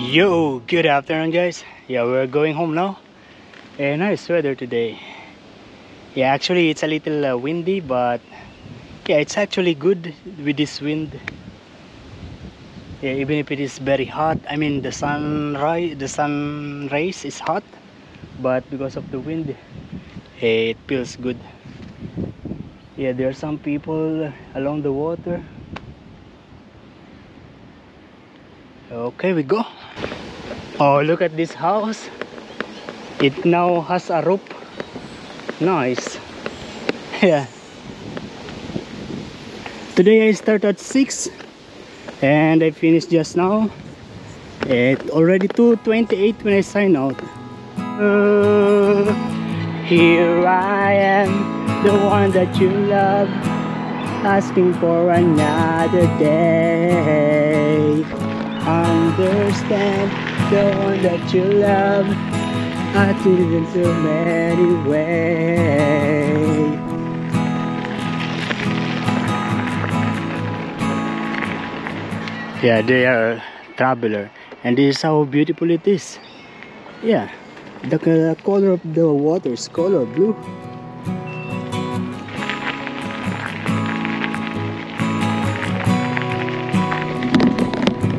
Yo, good afternoon guys. Yeah, we're going home now. Nice weather today. Yeah, actually it's a little windy, but yeah, it's actually good with this wind. Yeah, even if it is very hot, I mean the sun rays is hot, but because of the wind, it feels good. Yeah, there are some people along the water. Okay, we go. Oh, look at this house. It now has a roof. Nice. Yeah. Today I start at 6 and I finished just now. It's already 2:28 when I sign out. Here I am, the one that you love, asking for another day. Understand, the one that you love, I did it in so many ways. Yeah, they are traveler, and this is how beautiful it is. Yeah, the color of the water is color blue.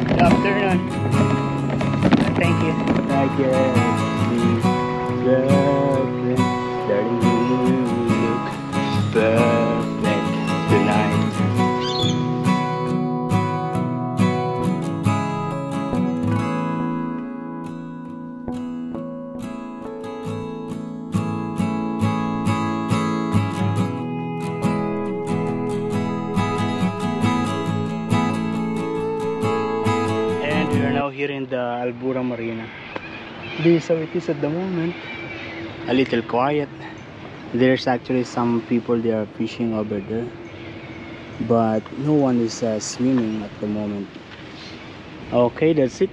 Good afternoon. Thank you. I guess darling, you look perfect tonight. And we are now here in the Albura Marina. This is how it is at the moment. A little quiet. There's actually some people, they are fishing over there, but no one is swimming at the moment. Okay, that's it.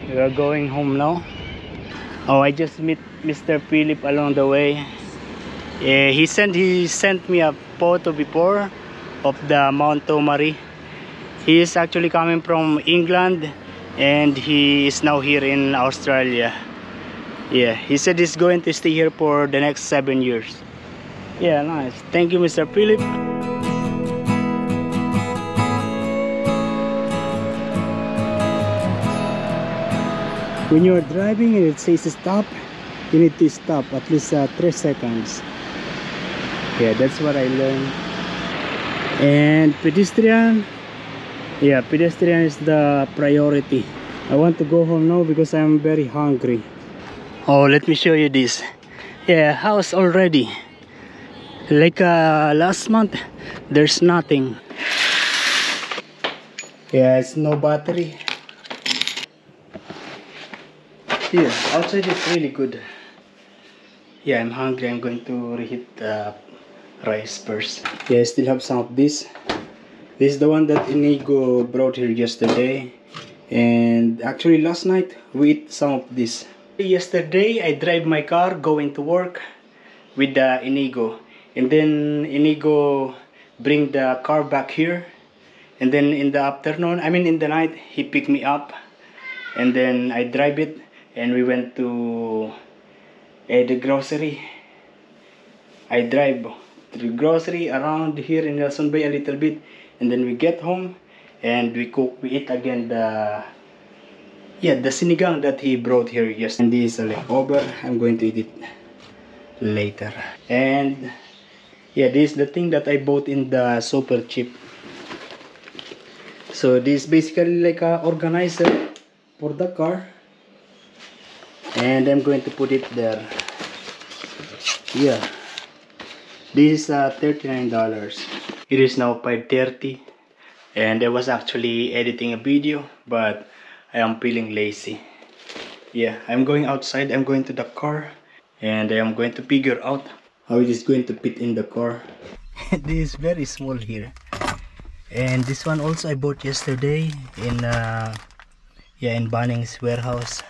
We are going home now. Oh, I just met Mr. Philip along the way. He sent me a photo before of the Mount Tomari. He is actually coming from England and he is now here in Australia. Yeah, he said he's going to stay here for the next 7 years. Yeah, nice. Thank you, Mr. Philip. When you're driving and it says stop, you need to stop at least 3 seconds. Yeah, that's what I learned. And pedestrian, yeah, pedestrian is the priority. I want to go home now because I'm very hungry. Oh, let me show you this. Yeah, house already. Like last month, there's nothing. Yeah, it's no battery. Yeah, outside is really good. Yeah, I'm hungry. I'm going to reheat the rice first. Yeah, I still have some of this. This is the one that Inigo brought here yesterday. And actually last night we ate some of this. Yesterday I drive my car going to work with the Inigo, and then Inigo bring the car back here, and then in the afternoon, I mean in the night, he picked me up, and then I drive it and we went to the grocery. I drive to the grocery around here in Nelson Bay a little bit, and then we get home and we eat again the sinigang that he brought here yesterday. And this is a leftover. I'm going to eat it later. And yeah, this is the thing that I bought in the super cheap. So this is basically like a organizer for the car, and I'm going to put it there. Yeah, this is $39. It is now 5:30 and I was actually editing a video, but I am feeling lazy. Yeah, I'm going outside. I'm going to the car and I am going to figure out how it is going to fit in the car. This is very small here. And this one also I bought yesterday in Bunnings warehouse.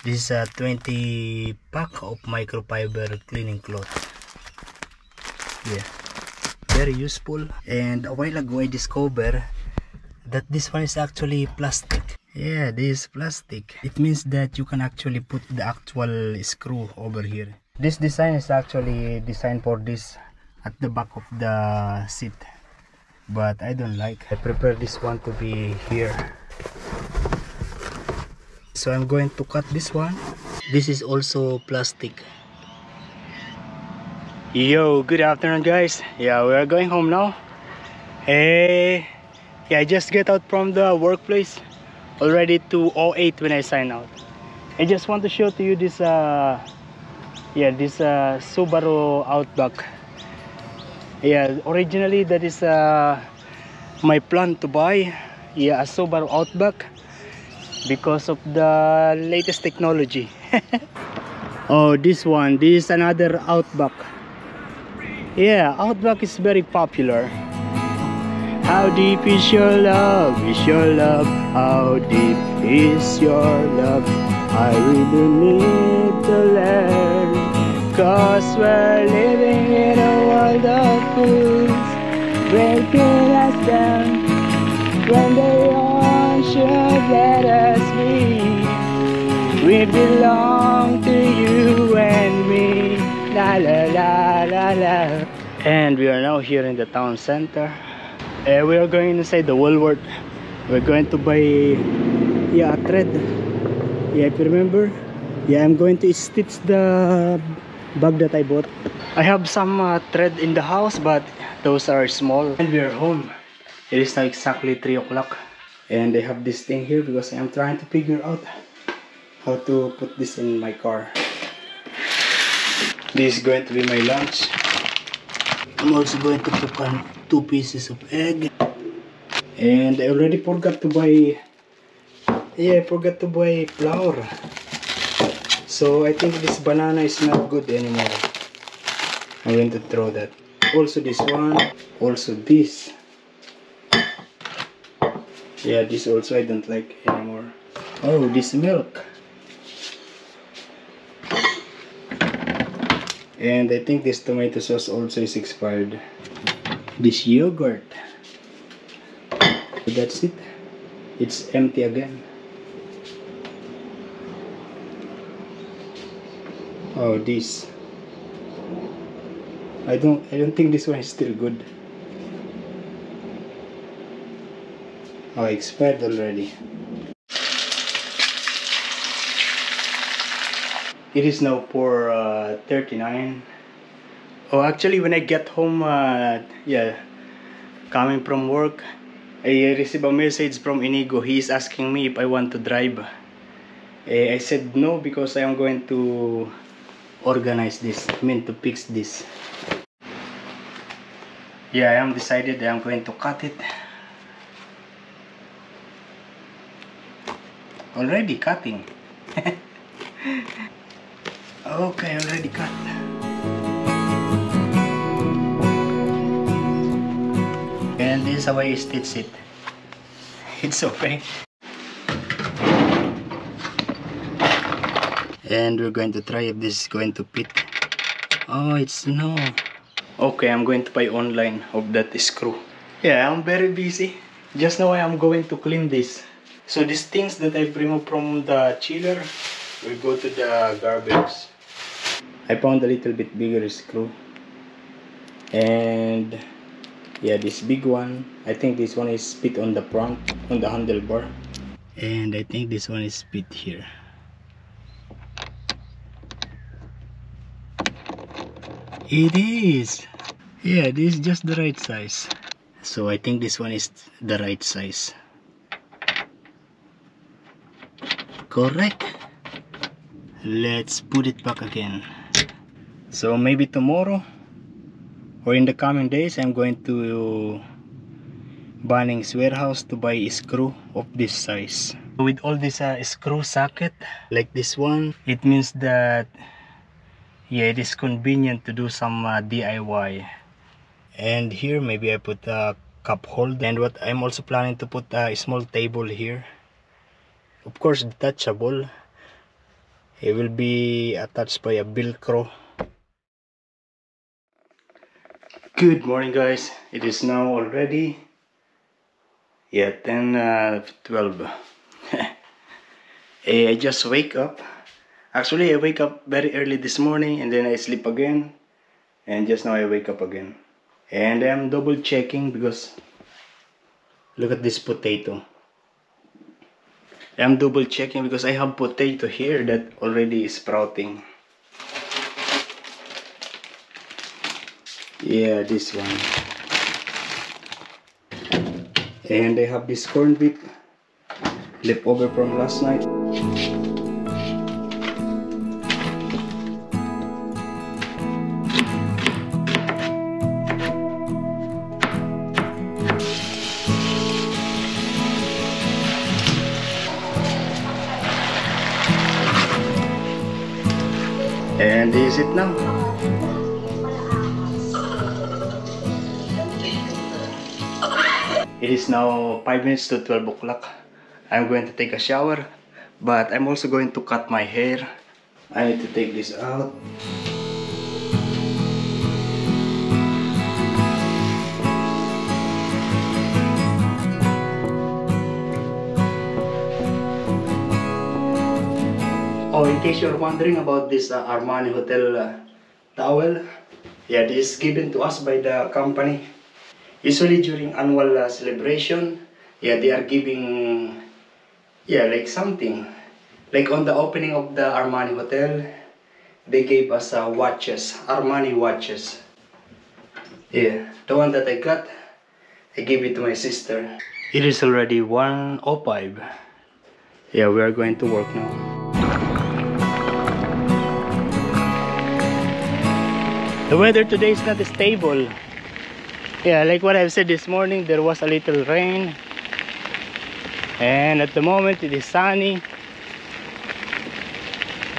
This is a 20 pack of microfiber cleaning cloth. Yeah, very useful. And a while ago I discovered that this one is actually plastic. Yeah, this plastic. It means that you can actually put the actual screw over here. This design is actually designed for this at the back of the seat, but I don't like. I prefer this one to be here. So I'm going to cut this one. This is also plastic. Yo, good afternoon guys. Yeah, we are going home now. Hey, yeah, I just get out from the workplace. Already 2:08 when I sign out. I just want to show to you this this Subaru Outback. Yeah, originally that is my plan to buy a Subaru Outback because of the latest technology. Oh, this is another Outback. Yeah, Outback is very popular. How deep is your love? Is your love? How deep is your love? I really need to learn, 'cause we're living in a world of fools, breaking us down when they all should let us be. We belong to you and me, la la la la la. And we are now here in the town center. We are going inside the Woolworth. We're going to buy a thread. Yeah, if you remember, I'm going to stitch the bag that I bought. I have some thread in the house, but those are small. And we are home. It is now exactly 3 o'clock. And I have this thing here because I am trying to figure out how to put this in my car. This is going to be my lunch. I'm also going to cook on 2 pieces of egg. And I already forgot to buy flour. So I think this banana is not good anymore. I'm going to throw that. Also this one. Also this. Yeah, this also I don't like anymore. Oh, this milk. And I think this tomato sauce also is expired. This yogurt. That's it. It's empty again. Oh, this. I don't think this one is still good. Oh, expired already. It is now 4:39. Oh, actually, when I get home, coming from work, I received a message from Inigo. He is asking me if I want to drive. I said no because I am going to organize this. I mean to fix this. Yeah, I am decided I am going to cut it. Already cutting. Okay, already cut. And this is how I stitch it. It's okay. And we're going to try if this is going to fit. Oh, it's no. Okay, I'm going to buy online of that screw. Yeah, I'm very busy. Just now I am going to clean this. So these things that I've removed from the chiller will go to the garbage. I found a little bit bigger screw. And yeah, this big one. I think this one is fit on the front, on the handlebar. And I think this one is fit here. It is. Yeah, this is just the right size. So I think this one is the right size. Correct. Let's put it back again. So maybe tomorrow or in the coming days I'm going to Bunnings warehouse to buy a screw of this size. With all this screw socket like this one, it means that it is convenient to do some DIY. And here maybe I put a cup holder, and what I'm also planning to put a small table here, of course detachable. It will be attached by a velcro. Good morning guys, it is now already 10:12. I just wake up. Actually, I wake up very early this morning and then I sleep again. And just now I wake up again. And I'm double checking because look at this potato. I'm double checking because I have potato here that already is sprouting. Yeah, this one. And I have this corned beef leftover from last night. And this is it now. It is now 5 minutes to 12 o'clock. I'm going to take a shower, but I'm also going to cut my hair. I need to take this out. Oh, in case you're wondering about this Armani Hotel towel, yeah, this is given to us by the company. Usually during annual celebration, yeah, they are giving, yeah, like something. Like on the opening of the Armani Hotel, they gave us watches, Armani watches. Yeah, the one that I got, I gave it to my sister. It is already 1:05. Yeah, we are going to work now. The weather today is not stable. Yeah, like what I've said this morning, there was a little rain. And at the moment it is sunny.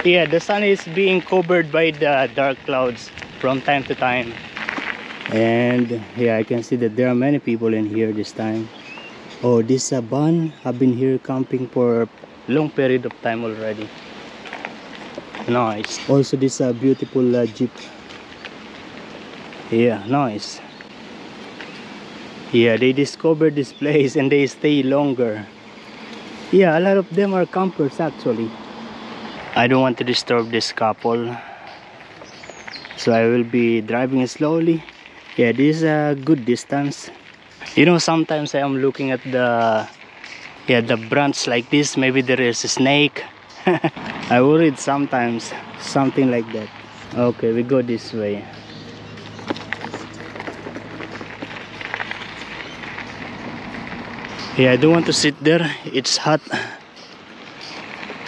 Yeah, the sun is being covered by the dark clouds from time to time. And yeah, I can see that there are many people in here this time. Oh, this van have been here camping for a long period of time already. Nice. Also this beautiful jeep. Yeah, nice. Yeah, they discovered this place and they stay longer. Yeah, a lot of them are campers actually. I don't want to disturb this couple, so I will be driving slowly. Yeah, this is a good distance. You know, sometimes I am looking at the branch like this. Maybe there is a snake. I worried sometimes, something like that. Okay, we go this way. Yeah, I don't want to sit there, it's hot.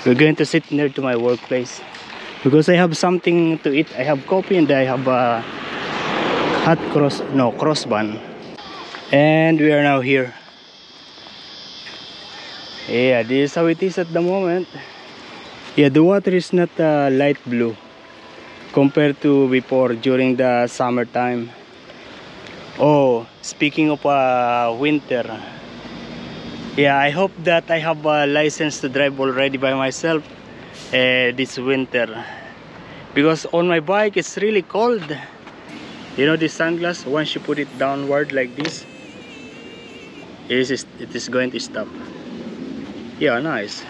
We're going to sit near to my workplace because I have something to eat. I have coffee and I have a cross bun. And we are now here. Yeah, this is how it is at the moment. Yeah, the water is not light blue compared to before during the summertime. Oh, speaking of winter. Yeah, I hope that I have a license to drive already by myself this winter, because on my bike it's really cold. You know this sunglass, once you put it downward like this, it is going to stop. Yeah, nice.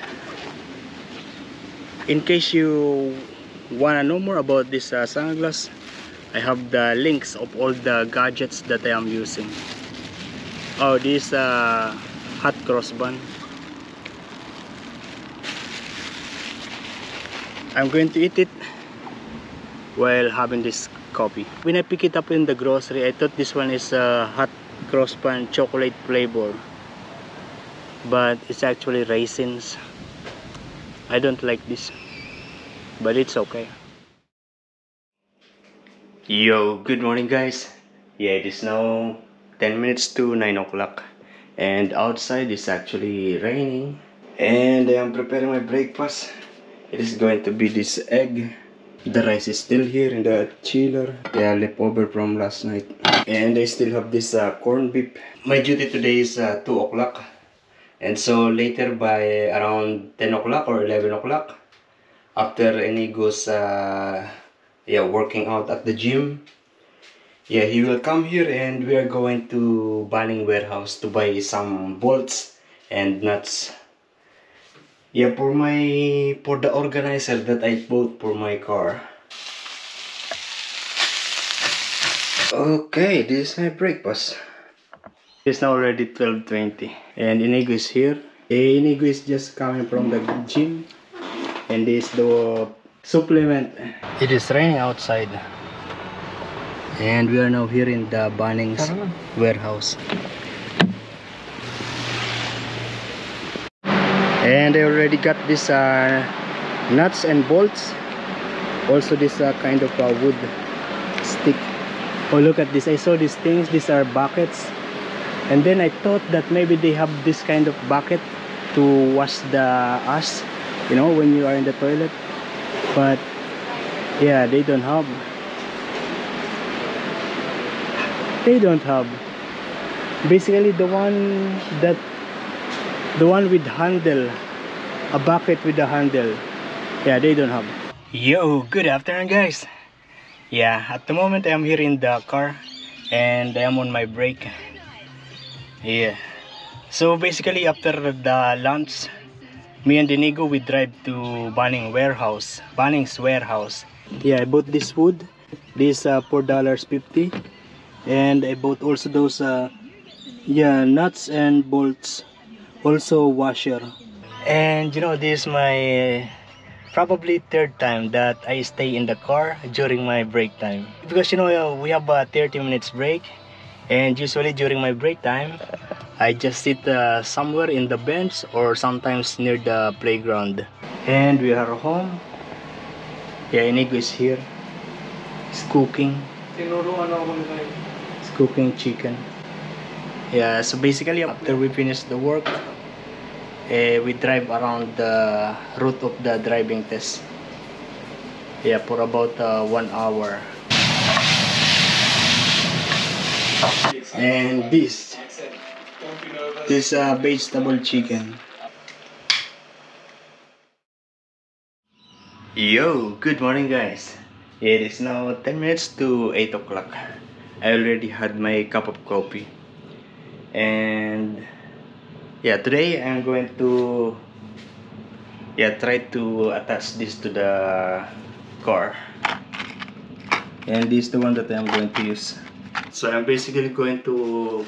In case you wanna know more about this sunglass, I have the links of all the gadgets that I am using. Oh, this hot cross bun. I'm going to eat it while having this coffee. When I pick it up in the grocery, I thought this one is a hot cross bun chocolate flavor, but it's actually raisins. I don't like this, but it's okay. Yo, good morning guys. Yeah, it is now 10 minutes to 9 o'clock and outside is actually raining, and I am preparing my breakfast. It is going to be this egg. The rice is still here in the chiller. Yeah, leftover from last night. And I still have this corned beef. My duty today is 2 o'clock. And so later by around 10 o'clock or 11 o'clock, after Any goes working out at the gym, yeah, he will come here and we are going to Banning Warehouse to buy some bolts and nuts. Yeah, for the organizer that I bought for my car. Okay, this is my breakfast. It's now already 12:20 and Inigo is here. Inigo is just coming from the gym and this is the supplement. It is raining outside and we are now here in the Bunnings warehouse. And I already got this nuts and bolts. Also this kind of wood stick. Oh, look at this. I saw these things. These are buckets. And then I thought that maybe they have this kind of bucket to wash the ash, you know, when you are in the toilet. But yeah, they don't have. They don't have. Basically the one with handle, a bucket with a handle. Yeah, they don't have. Yo, good afternoon guys. Yeah, at the moment I am here in the car and I am on my break. Yeah, so basically after the lunch, me and Inigo we drive to Bunnings warehouse. Yeah, I bought this wood. This $4.50, and I bought also those yeah, nuts and bolts, also washer. And you know, this is my probably third time that I stay in the car during my break time, because you know we have a 30 minutes break, and usually during my break time I just sit somewhere in the bench or sometimes near the playground. And we are home. Yeah, Inigo is here. He's cooking. He's cooking chicken. Yeah, so basically after we finish the work, we drive around the route of the driving test. Yeah, for about 1 hour. And this vegetable chicken. Yo, good morning guys. It is now 10 minutes to 8 o'clock. I already had my cup of coffee. And yeah, today I'm going to try to attach this to the car. And this is the one that I'm going to use. So I'm basically going to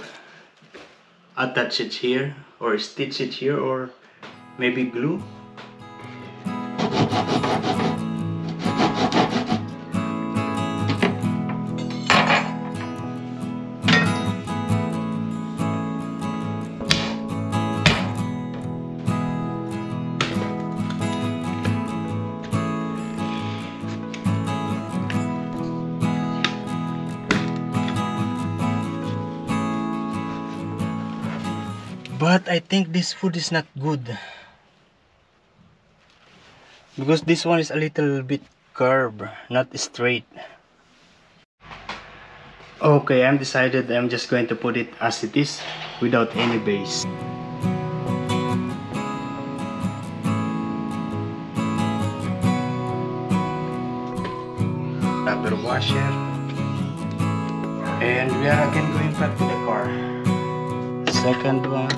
attach it here or stitch it here or maybe glue. But I think this food is not good, because this one is a little bit curved, not straight. Okay, I'm decided I'm just going to put it as it is without any base. Rubber washer. And we are again going back to the car. Second one.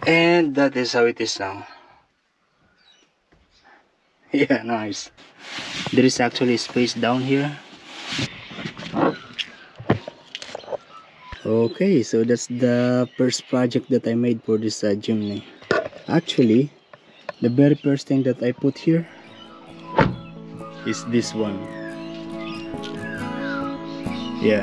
And that is how it is now. Yeah, nice. There is actually space down here. Okay, so that's the first project that I made for this Jimny. Actually, the very first thing that I put here is this one. Yeah.